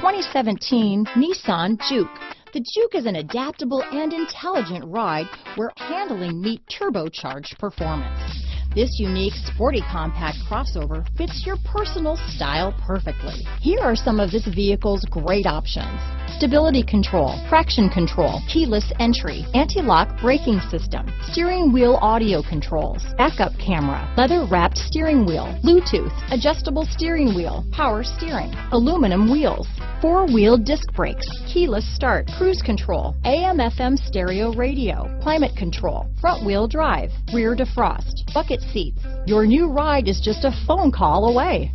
2017 Nissan JUKE. The JUKE is an adaptable and intelligent ride where handling meets turbocharged performance. This unique, sporty compact crossover fits your personal style perfectly. Here are some of this vehicle's great options: stability control, traction control, keyless entry, anti-lock braking system, steering wheel audio controls, backup camera, leather-wrapped steering wheel, Bluetooth, adjustable steering wheel, power steering, aluminum wheels, four-wheel disc brakes, keyless start, cruise control, AM/FM stereo radio, climate control, front-wheel drive, rear defrost, bucket seats. Your new ride is just a phone call away.